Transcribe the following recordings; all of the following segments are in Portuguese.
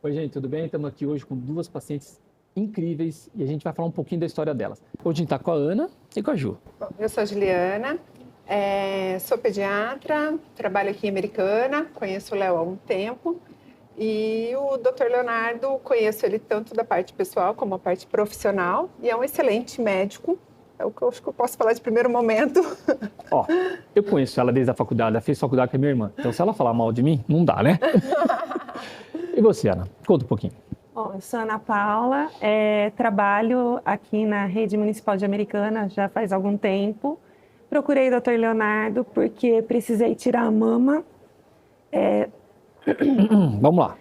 Oi, gente, tudo bem? Estamos aqui hoje com duas pacientes incríveis e a gente vai falar um pouquinho da história delas. Hoje a gente está com a Ana e com a Ju. Bom, eu sou a Juliana, sou pediatra, trabalho aqui em Americana, conheço o Léo há um tempo. E o Dr. Leonardo, conheço ele tanto da parte pessoal como a parte profissional e é um excelente médico. É o que eu acho que eu posso falar de primeiro momento. Ó, eu conheço ela desde a faculdade, ela fez faculdade com a minha irmã. Então, se ela falar mal de mim, não dá, né? E você, Ana? Conta um pouquinho. Bom, eu sou Ana Paula, trabalho aqui na Rede Municipal de Americana já faz algum tempo. Procurei o Dr. Leonardo porque precisei tirar a mama. Vamos lá.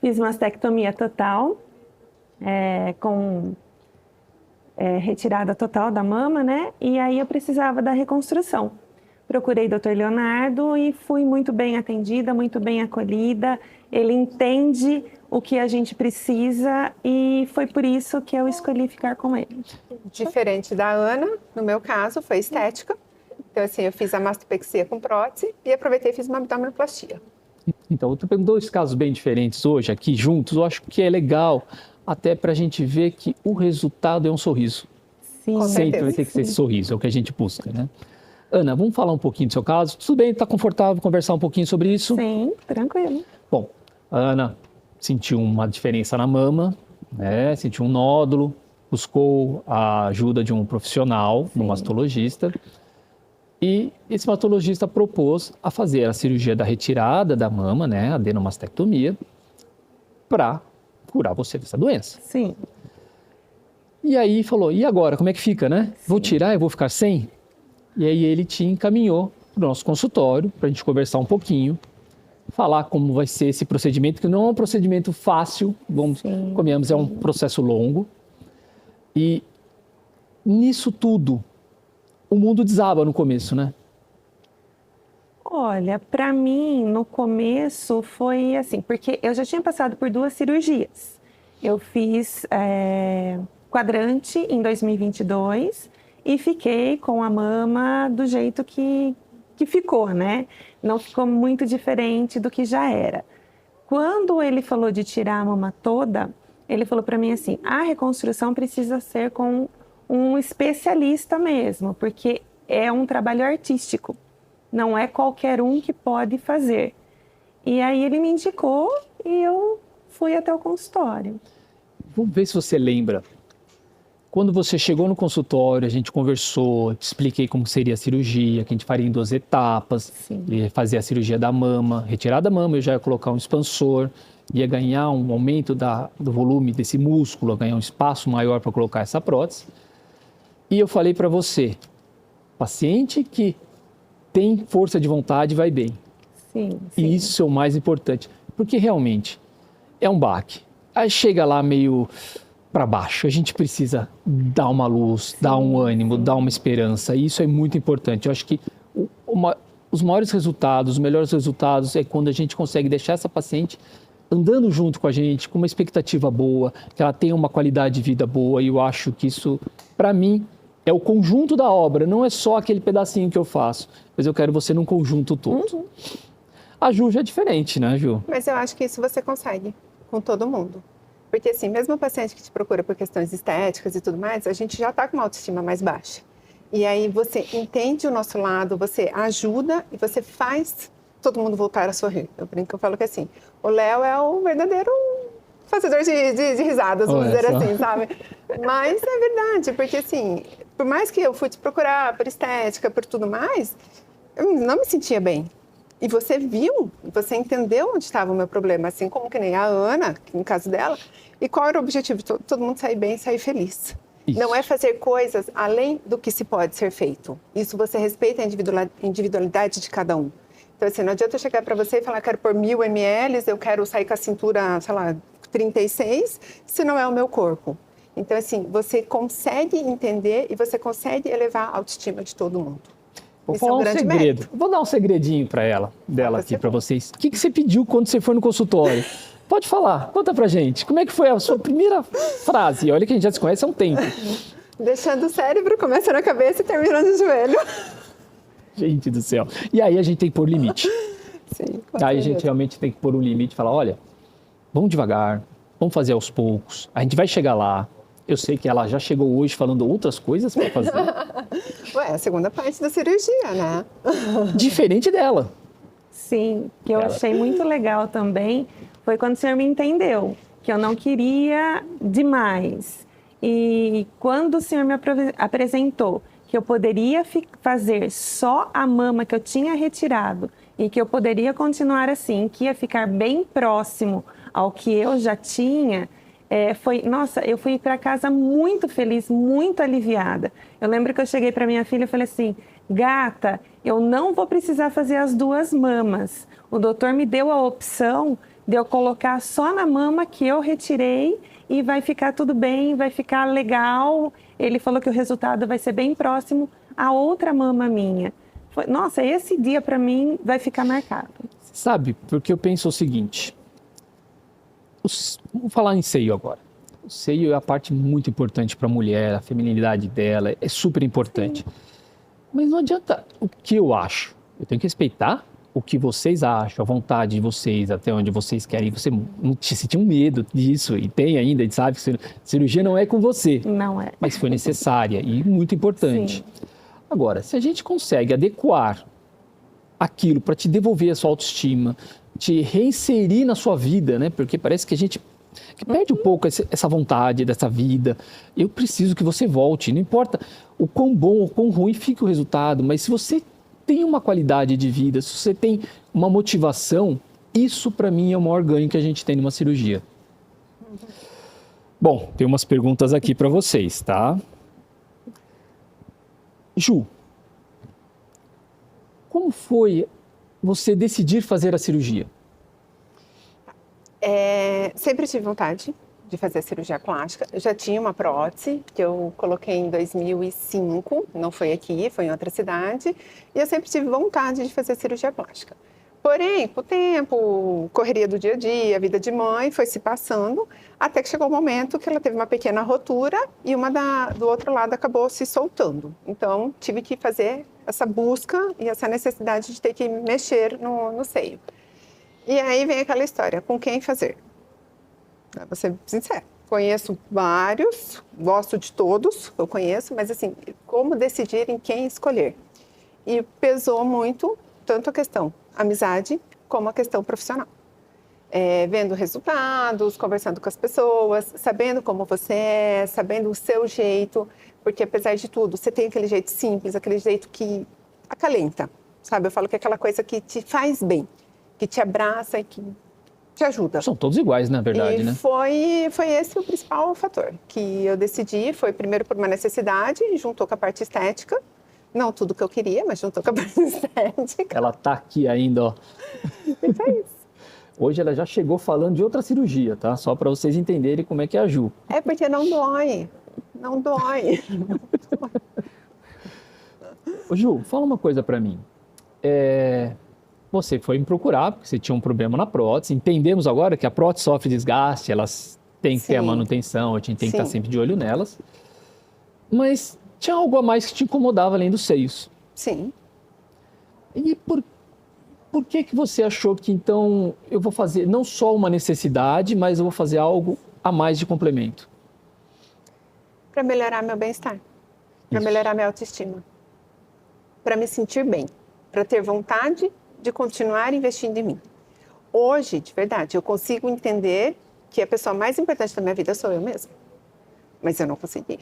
Fiz mastectomia total, com retirada total da mama, né? E aí eu precisava da reconstrução. Procurei o Dr. Leonardo e fui muito bem atendida, muito bem acolhida. Ele entende o que a gente precisa e foi por isso que eu escolhi ficar com ele. Diferente da Ana, no meu caso, foi estética. Então, assim, eu fiz a mastopexia com prótese e aproveitei e fiz uma abdominoplastia. Então, eu estou pegando dois casos bem diferentes hoje aqui juntos. Eu acho que é legal até para a gente ver que o resultado é um sorriso. Sim, Sempre vai ter que ser esse sorriso, é o que a gente busca, né? Ana, vamos falar um pouquinho do seu caso? Tudo bem? Está confortável conversar um pouquinho sobre isso? Sim, tranquilo. Bom, a Ana sentiu uma diferença na mama, né? Sentiu um nódulo, buscou a ajuda de um profissional, um mastologista, e esse mastologista propôs a fazer a cirurgia da retirada da mama, né? A adenomastectomia, para curar você dessa doença. Sim. E aí falou, e agora, como é que fica, né? Vou tirar e vou ficar sem? E aí ele te encaminhou para o nosso consultório, para a gente conversar um pouquinho, falar como vai ser esse procedimento, que não é um procedimento fácil, convenhamos, é um processo longo. E nisso tudo, o mundo desaba no começo, né? Olha, para mim, no começo foi assim, porque eu já tinha passado por 2 cirurgias. Eu fiz quadrante em 2022 e fiquei com a mama do jeito que ficou, né? Não ficou muito diferente do que já era. Quando ele falou de tirar a mama toda, ele falou para mim assim, a reconstrução precisa ser com um especialista mesmo, porque é um trabalho artístico. Não é qualquer um que pode fazer. E aí ele me indicou e eu fui até o consultório. Vamos ver se você lembra. Quando você chegou no consultório, a gente conversou, te expliquei como seria a cirurgia, que a gente faria em 2 etapas. Ia fazer a cirurgia da mama, retirar da mama, eu já ia colocar um expansor, ia ganhar um aumento do volume desse músculo, ganhar um espaço maior para colocar essa prótese. E eu falei para você, paciente que tem força de vontade vai bem. Sim. E isso é o mais importante, porque realmente é um baque. Aí chega lá meio para baixo, a gente precisa dar uma luz, dar um ânimo, dar uma esperança, e isso é muito importante. Eu acho que os maiores resultados, os melhores resultados é quando a gente consegue deixar essa paciente andando junto com a gente, com uma expectativa boa, que ela tenha uma qualidade de vida boa, e eu acho que isso, para mim, é o conjunto da obra, não é só aquele pedacinho que eu faço, mas eu quero você num conjunto todo. A Ju já é diferente, né, Ju? Mas eu acho que isso você consegue com todo mundo. Porque assim, mesmo o paciente que te procura por questões estéticas e tudo mais, a gente já está com uma autoestima mais baixa. E aí você entende o nosso lado, você ajuda e você faz todo mundo voltar a sorrir. Eu brinco, eu falo que assim, o Léo é o verdadeiro fazedor de risadas, vamos dizer assim, sabe? Mas é verdade, porque assim, por mais que eu fui te procurar por estética, por tudo mais, eu não me sentia bem. E você viu, você entendeu onde estava o meu problema, assim como que nem a Ana, no caso dela. E qual era o objetivo? Todo mundo sair bem, sair feliz. Isso. Não é fazer coisas além do que se pode ser feito. Isso você respeita a individualidade de cada um. Então, assim, não adianta eu chegar para você e falar, quero pôr 1000 ml, eu quero sair com a cintura, sei lá, 36, se não é o meu corpo. Então, assim, você consegue entender e você consegue elevar a autoestima de todo mundo. Vou falar um segredo. Mérito. Vou dar um segredinho para dela aqui para vocês. O que você pediu quando você foi no consultório? Pode falar, conta pra gente. Como é que foi a sua primeira frase? Olha que a gente já se conhece há um tempo. Deixando o cérebro, começa na cabeça e termina no joelho. Gente do céu. E aí a gente tem que pôr limite. Sim, aí a gente realmente tem que pôr um limite e falar, olha, vamos devagar, vamos fazer aos poucos, a gente vai chegar lá. Eu sei que ela já chegou hoje falando outras coisas para fazer. Ué, é a segunda parte da cirurgia, né? Diferente dela. Sim, que eu achei muito legal também foi quando o senhor me entendeu, que eu não queria demais. E quando o senhor me apresentou que eu poderia fazer só a mama que eu tinha retirado e que eu poderia continuar assim, que ia ficar bem próximo ao que eu já tinha, nossa, eu fui para casa muito feliz, muito aliviada. Eu lembro que eu cheguei para minha filha e falei assim, gata, eu não vou precisar fazer as duas mamas. O doutor me deu a opção de eu colocar só na mama que eu retirei e vai ficar tudo bem, vai ficar legal. Ele falou que o resultado vai ser bem próximo à outra mama minha. Nossa, esse dia para mim vai ficar marcado. Sabe, porque eu penso o seguinte, vamos falar em seio agora. O seio é a parte muito importante para a mulher, a feminilidade dela, é super importante. Sim. Mas não adianta o que eu acho. Eu tenho que respeitar o que vocês acham, a vontade de vocês, até onde vocês querem. Você tinha um medo disso e tem ainda, a gente sabe que cirurgia não é com você. Não é. Mas foi necessária e muito importante. Sim. Agora, se a gente consegue adequar aquilo para te devolver a sua autoestima, te reinserir na sua vida, né? Porque parece que a gente perde um pouco essa vontade dessa vida. Eu preciso que você volte. Não importa o quão bom ou quão ruim fique o resultado, mas se você tem uma qualidade de vida, se você tem uma motivação, isso para mim é o maior ganho que a gente tem numa cirurgia. Bom, tem umas perguntas aqui para vocês, tá? Ju, como foi você decidir fazer a cirurgia? Sempre tive vontade de fazer a cirurgia plástica. Eu já tinha uma prótese que eu coloquei em 2005, não foi aqui, foi em outra cidade. E eu sempre tive vontade de fazer a cirurgia plástica. Porém, com o tempo, correria do dia a dia, a vida de mãe foi se passando, até que chegou o momento que ela teve uma pequena rotura e uma do outro lado acabou se soltando. Então, tive que fazer essa busca e essa necessidade de ter que mexer no seio. E aí vem aquela história, com quem fazer? Vou ser sincera, conheço vários, gosto de todos que eu conheço, mas assim, como decidir em quem escolher? E pesou muito, tanto a questão amizade, como a questão profissional. Vendo resultados, conversando com as pessoas, sabendo como você é, sabendo o seu jeito, porque apesar de tudo, você tem aquele jeito simples, aquele jeito que acalenta, sabe? Eu falo que é aquela coisa que te faz bem, que te abraça e que te ajuda. São todos iguais, na verdade, né? Foi esse o principal fator que eu decidi. Foi primeiro por uma necessidade, juntou com a parte estética. Não tudo que eu queria, mas juntou com a parte estética. Ela tá aqui ainda, ó. Então é isso. Hoje ela já chegou falando de outra cirurgia, tá? Só para vocês entenderem como é que é a Ju. É porque não dói. Não dói. Ô, Ju, fala uma coisa para mim. Você foi me procurar porque você tinha um problema na prótese. Entendemos agora que a prótese sofre desgaste, elas têm que ter a manutenção, a gente tem que estar sempre de olho nelas. Mas tinha algo a mais que te incomodava além dos seios. Sim. E por que você achou que então eu vou fazer não só uma necessidade, mas eu vou fazer algo a mais de complemento? Para melhorar meu bem-estar, para melhorar minha autoestima, para me sentir bem, para ter vontade de continuar investindo em mim. Hoje, de verdade, eu consigo entender que a pessoa mais importante da minha vida sou eu mesma. Mas eu não conseguia.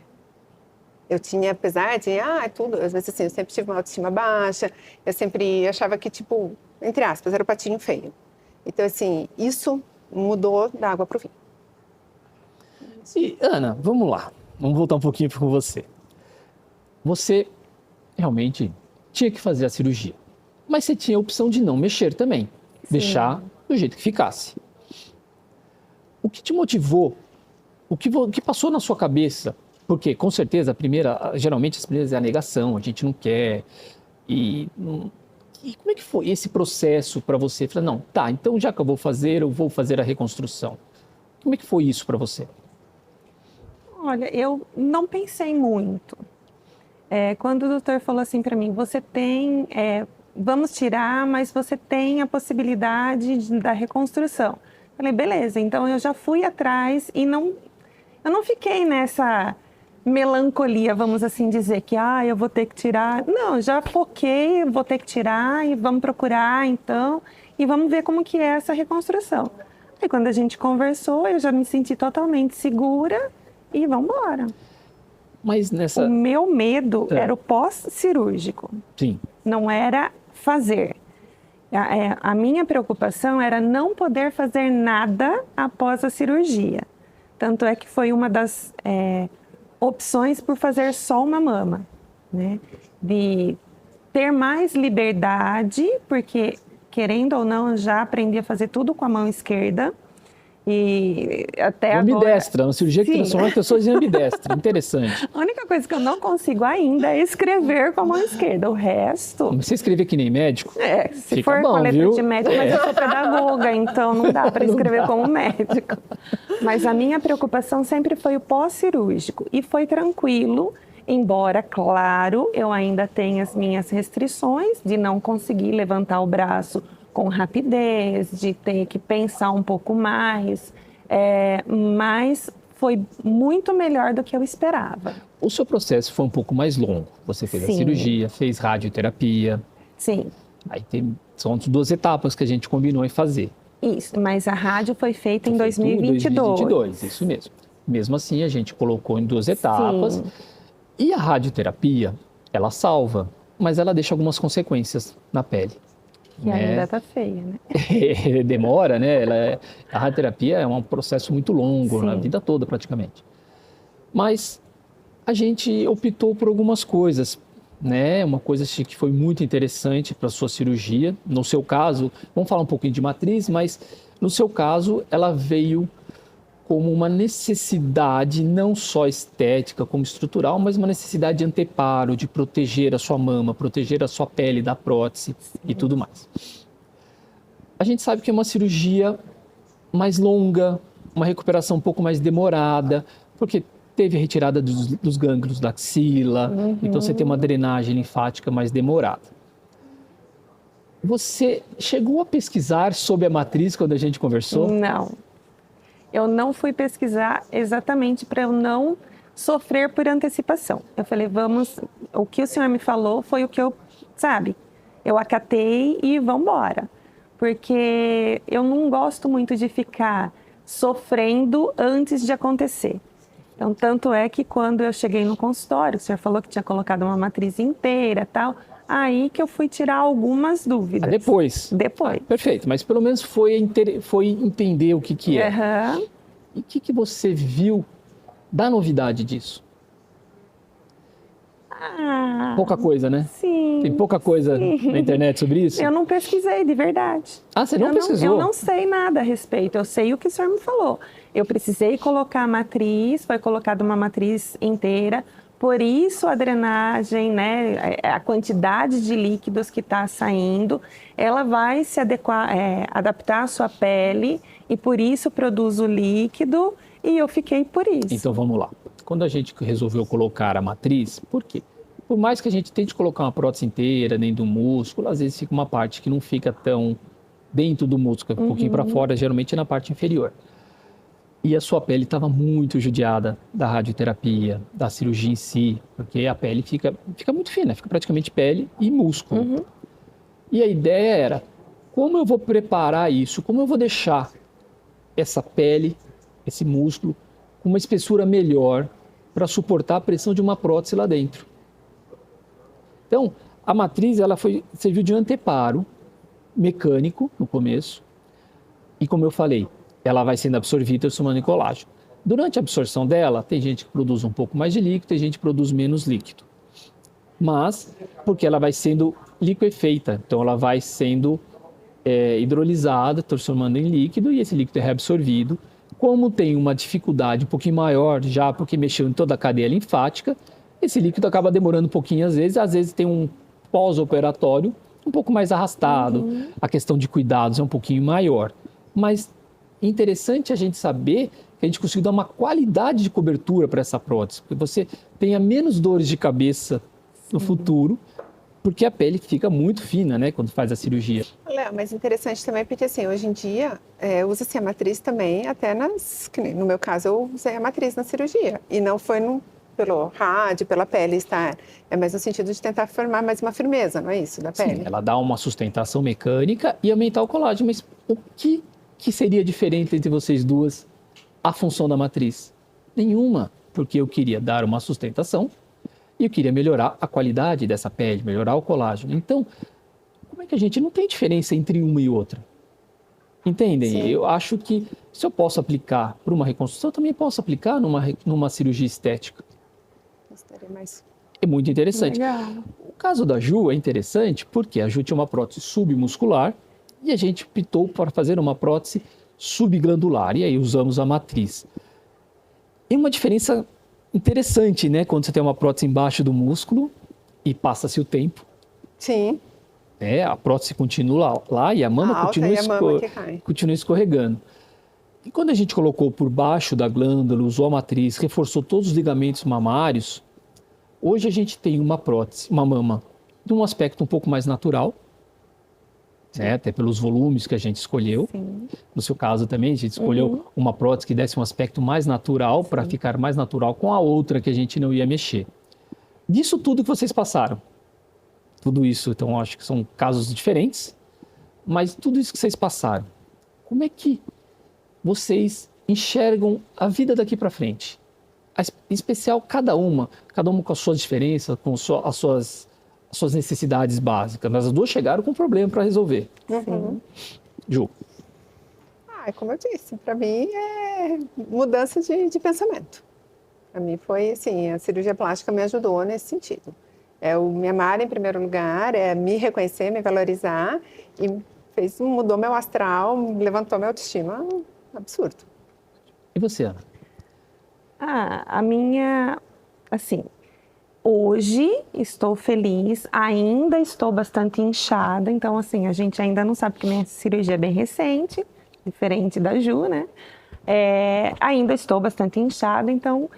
Eu tinha, apesar de, tudo, às vezes assim, eu sempre tive uma autoestima baixa, eu sempre achava que, tipo, entre aspas, era o patinho feio. Então, assim, isso mudou da água pro vinho. E, Ana, vamos lá. Vamos voltar um pouquinho com você. Você realmente tinha que fazer a cirurgia. Mas você tinha a opção de não mexer também. Sim. Deixar do jeito que ficasse. O que te motivou? O que passou na sua cabeça? Porque, com certeza, geralmente as primeiras é a negação, a gente não quer. E como é que foi esse processo para você? Falar, não, tá, então já que eu vou fazer a reconstrução. Como é que foi isso para você? Olha, eu não pensei muito. Quando o doutor falou assim para mim, você tem, vamos tirar, mas você tem a possibilidade da reconstrução. Falei, beleza, então eu já fui atrás e eu não fiquei nessa melancolia, vamos assim dizer, que eu vou ter que tirar. Não, já foquei, vou ter que tirar e vamos procurar então e vamos ver como que é essa reconstrução. Aí quando a gente conversou, eu já me senti totalmente segura e vamos embora. Mas nessa... O meu medo era o pós-cirúrgico. Sim. Não era fazer. A minha preocupação era não poder fazer nada após a cirurgia. Tanto é que foi uma das opções por fazer só uma mama, né? De ter mais liberdade, porque, querendo ou não, eu já aprendi a fazer tudo com a mão esquerda. E até ambidestra, agora... uma cirurgia que transforma as pessoas em ambidestra. Interessante. A única coisa que eu não consigo ainda é escrever com a mão esquerda. O resto... Você escrever que nem médico? Se fica for bom, com a letra viu? de médico, mas eu sou pedagoga, então não dá para escrever como médico. Mas a minha preocupação sempre foi o pós-cirúrgico. E foi tranquilo, embora, claro, eu ainda tenha as minhas restrições de não conseguir levantar o braço com rapidez, de ter que pensar um pouco mais, mas foi muito melhor do que eu esperava. O seu processo foi um pouco mais longo. Você fez Sim. a cirurgia, fez radioterapia. Sim. Aí são 2 etapas que a gente combinou em fazer. Isso, mas a rádio foi feita em 2022. 2022, isso mesmo. Mesmo assim, a gente colocou em 2 etapas. Sim. E a radioterapia, ela salva, mas ela deixa algumas consequências na pele. Que ainda tá feia, né? Demora, né? A radioterapia é um processo muito longo, Sim. na vida toda praticamente. Mas a gente optou por algumas coisas, né? Uma coisa que foi muito interessante para a sua cirurgia. No seu caso, vamos falar um pouquinho de matriz, mas no seu caso, ela veio como uma necessidade não só estética, como estrutural, mas uma necessidade de anteparo, de proteger a sua mama, proteger a sua pele da prótese e tudo mais. A gente sabe que é uma cirurgia mais longa, uma recuperação um pouco mais demorada, porque teve a retirada dos gânglios da axila, então você tem uma drenagem linfática mais demorada. Você chegou a pesquisar sobre a matriz quando a gente conversou? Não. Eu não fui pesquisar exatamente para eu não sofrer por antecipação. Eu falei, o que o senhor me falou foi o que eu acatei e vamos embora. Porque eu não gosto muito de ficar sofrendo antes de acontecer. Então, tanto é que quando eu cheguei no consultório, o senhor falou que tinha colocado uma matriz inteira e tal, aí que eu fui tirar algumas dúvidas. Depois? Depois. Perfeito, mas pelo menos foi entender o que é. Uhum. E o que você viu da novidade disso? Pouca coisa, né? Sim. Tem pouca coisa na internet sobre isso? Eu não pesquisei, de verdade. Ah, você não pesquisou? Eu não sei nada a respeito, eu sei o que o senhor me falou. Eu precisei colocar a matriz, foi colocada uma matriz inteira, por isso a drenagem, né, a quantidade de líquidos que está saindo, ela vai se adaptar à sua pele e por isso produz o líquido e eu fiquei por isso. Então vamos lá. Quando a gente resolveu colocar a matriz, por quê? Por mais que a gente tente colocar uma prótese inteira dentro do músculo, às vezes fica uma parte que não fica tão dentro do músculo, um pouquinho para fora, geralmente na parte inferior. E a sua pele estava muito judiada da radioterapia, da cirurgia em si, porque a pele fica muito fina, fica praticamente pele e músculo. E a ideia era, como eu vou preparar isso? Como eu vou deixar essa pele, esse músculo, com uma espessura melhor para suportar a pressão de uma prótese lá dentro? Então, a matriz serviu de anteparo mecânico no começo. E como eu falei, ela vai sendo absorvida e transformando em colágeno. Durante a absorção dela, tem gente que produz um pouco mais de líquido, tem gente que produz menos líquido. Mas, porque ela vai sendo liquefeita, então ela vai sendo hidrolisada, transformando em líquido, e esse líquido é reabsorvido. Como tem uma dificuldade um pouquinho maior, já porque mexeu em toda a cadeia linfática, esse líquido acaba demorando um pouquinho às vezes tem um pós-operatório um pouco mais arrastado, a questão de cuidados é um pouquinho maior. Mas interessante a gente saber que a gente conseguiu dar uma qualidade de cobertura para essa prótese, porque você tenha menos dores de cabeça no futuro, porque a pele fica muito fina, né, quando faz a cirurgia. Léo, mas interessante também porque assim, hoje em dia usa-se a matriz também até que nem no meu caso eu usei a matriz na cirurgia e não foi pelo rádio, pela pele estar, é mais no sentido de tentar formar mais uma firmeza, não é isso, da pele? Sim, ela dá uma sustentação mecânica e aumentar o colágeno, mas o que seria diferente entre vocês duas, a função da matriz? Nenhuma, porque eu queria dar uma sustentação e eu queria melhorar a qualidade dessa pele, melhorar o colágeno. Então, como é que a gente não tem diferença entre uma e outra? Entendem? Sim. Eu acho que se eu posso aplicar para uma reconstrução, eu também posso aplicar numa cirurgia estética. Gostaria mais. É muito interessante. Legal. O caso da Ju é interessante porque a Ju tinha uma prótese submuscular e a gente optou para fazer uma prótese subglandular. E aí usamos a matriz. É uma diferença interessante, né? Quando você tem uma prótese embaixo do músculo e passa-se o tempo, Sim, né? A prótese continua lá e a mama a alta continua, e a mama que cai. continua escorregando. E quando a gente colocou por baixo da glândula, usou a matriz, reforçou todos os ligamentos mamários, hoje a gente tem uma prótese, uma mama, de um aspecto um pouco mais natural, né? Até pelos volumes que a gente escolheu. Sim. No seu caso também, a gente escolheu uma prótese que desse um aspecto mais natural para ficar mais natural com a outra que a gente não ia mexer. Disso tudo que vocês passaram, tudo isso, então acho que são casos diferentes, mas tudo isso que vocês passaram, como é que vocês enxergam a vida daqui para frente? Em especial cada uma com as suas diferenças, com as suas necessidades básicas. Mas as duas chegaram com um problema para resolver. Uhum. Ju. Como eu disse, para mim é mudança de pensamento. Para mim foi assim, a cirurgia plástica me ajudou nesse sentido. É o me amar em primeiro lugar, é me reconhecer, me valorizar e mudou meu astral, levantou minha autoestima, absurdo. E você, Ana? A minha, assim, hoje estou feliz, ainda estou bastante inchada, então assim, a gente ainda não sabe porque minha cirurgia é bem recente, diferente da Ju, né? Ainda estou bastante inchada, então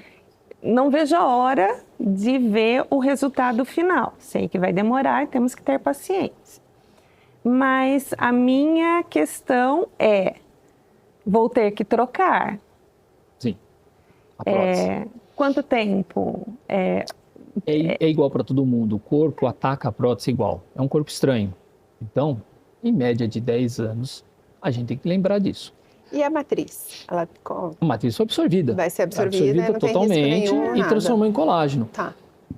não vejo a hora de ver o resultado final. Sei que vai demorar, temos que ter paciência. Mas a minha questão vou ter que trocar. Sim. A prótese. Quanto tempo? É igual para todo mundo. O corpo ataca a prótese igual. É um corpo estranho. Então, em média de 10 anos, a gente tem que lembrar disso. E a matriz? A matriz foi absorvida. Vai ser absorvida não totalmente tem risco nenhum, e transformou em colágeno. Tá.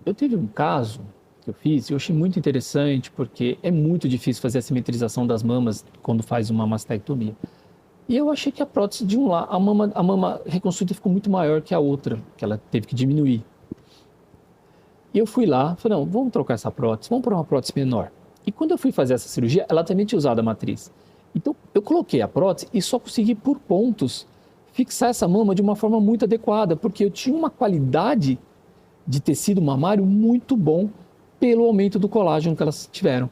Eu tive um caso que eu fiz e eu achei muito interessante porque é muito difícil fazer a simetrização das mamas quando faz uma mastectomia. E eu achei que a prótese de um lado, a mama reconstruída ficou muito maior que a outra, que ela teve que diminuir. E eu fui lá, falei, não, vamos trocar essa prótese, vamos pôr uma prótese menor. E quando eu fui fazer essa cirurgia, ela também tinha usado a matriz. Então, eu coloquei a prótese e só consegui, por pontos, fixar essa mama de uma forma muito adequada, porque eu tinha uma qualidade de tecido mamário muito bom pelo aumento do colágeno que elas tiveram.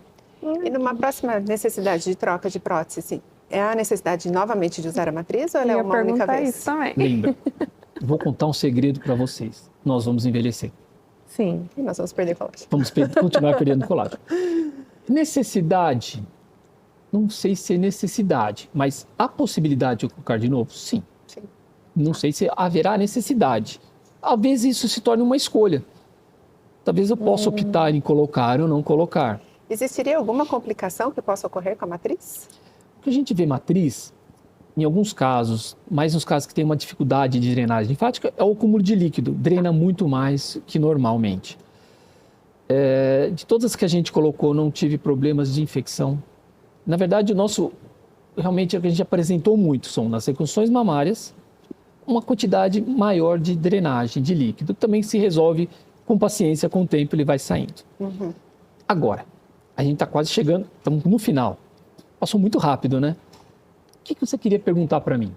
E numa próxima necessidade de troca de prótese, é a necessidade novamente de usar a matriz ou ela é uma única vez? Isso também. Lembra, vou contar um segredo para vocês. Nós vamos envelhecer. Sim. E nós vamos perder colágeno. Vamos continuar perdendo colágeno. Necessidade, não sei se é necessidade, mas a possibilidade de eu colocar de novo, sim. Sim. Não sei se haverá necessidade. Talvez isso se torne uma escolha. Talvez eu possa optar em colocar ou não colocar. Existiria alguma complicação que possa ocorrer com a matriz? O que a gente vê matriz, em alguns casos, mais nos casos que tem uma dificuldade de drenagem linfática, é o acúmulo de líquido. Drena muito mais que normalmente. De todas as que a gente colocou, não tive problemas de infecção. Na verdade, realmente, o que a gente apresentou muito são nas reconstruções mamárias, uma quantidade maior de drenagem de líquido. Também se resolve com paciência, com o tempo ele vai saindo. Uhum. Agora, a gente está quase chegando, estamos no final. Passou muito rápido, né? O que você queria perguntar para mim?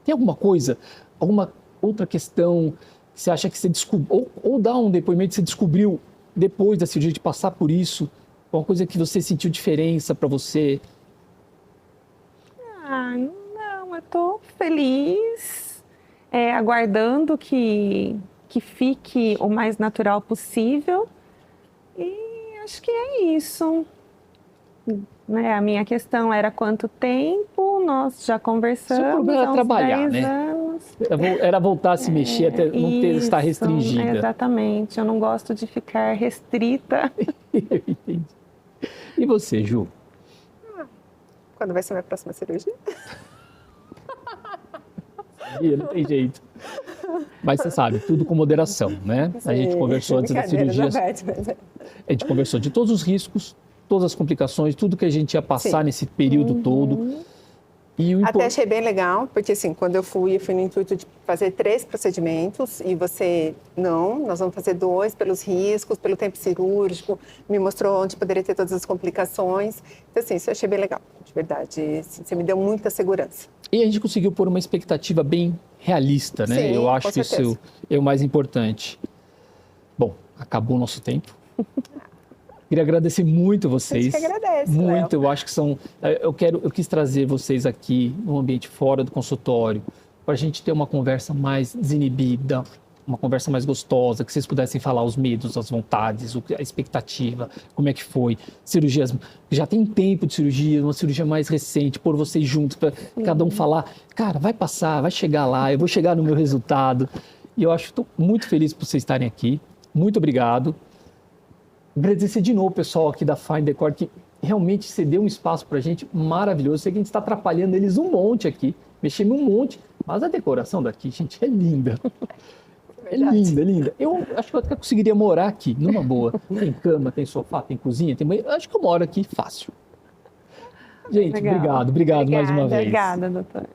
Tem alguma coisa, alguma outra questão que você acha que você descobriu, ou dá um depoimento que você descobriu depois da cirurgia, de passar por isso? Uma coisa que você sentiu diferença para você? Não, eu tô feliz, aguardando que fique o mais natural possível e acho que é isso. Né, a minha questão era quanto tempo, nós já conversamos. Seu problema era há uns trabalhar, 10 né? anos. Era voltar a se mexer, até não estar Isso, restringida. exatamente, eu não gosto de ficar restrita. Eu entendi. E você, Ju? Quando vai ser minha próxima cirurgia? Não tem jeito. Mas você sabe, tudo com moderação, né? A gente conversou antes da cirurgia. A gente conversou de todos os riscos, todas as complicações, tudo que a gente ia passar nesse período todo. E até achei bem legal, porque assim, quando eu fui no intuito de fazer 3 procedimentos e você, não, nós vamos fazer 2 pelos riscos, pelo tempo cirúrgico, me mostrou onde poderia ter todas as complicações. Então assim, isso eu achei bem legal, de verdade, assim, você me deu muita segurança. E a gente conseguiu pôr uma expectativa bem realista, né? Sim, eu acho com que certeza. isso é o mais importante. Bom, acabou o nosso tempo. Queria agradecer muito vocês. A gente que agradece, muito, Léo. eu acho que são. Eu quis trazer vocês aqui num ambiente fora do consultório, para a gente ter uma conversa mais desinibida, uma conversa mais gostosa, que vocês pudessem falar os medos, as vontades, a expectativa, como é que foi. Cirurgias, já tem tempo de cirurgia, uma cirurgia mais recente, pôr vocês juntos, para cada um falar, cara, vai passar, vai chegar lá, eu vou chegar no meu resultado. E eu acho que estou muito feliz por vocês estarem aqui. Muito obrigado. Agradecer de novo o pessoal aqui da Fine Decor, que realmente cedeu um espaço para a gente maravilhoso. Sei que a gente está atrapalhando eles um monte aqui, mexendo um monte, mas a decoração daqui, gente, é linda. É linda, é linda. Eu acho que eu até conseguiria morar aqui, numa boa. Tem cama, tem sofá, tem cozinha, tem banheiro. Acho que eu moro aqui fácil. Gente, Legal. obrigado mais uma vez. Obrigada, doutor.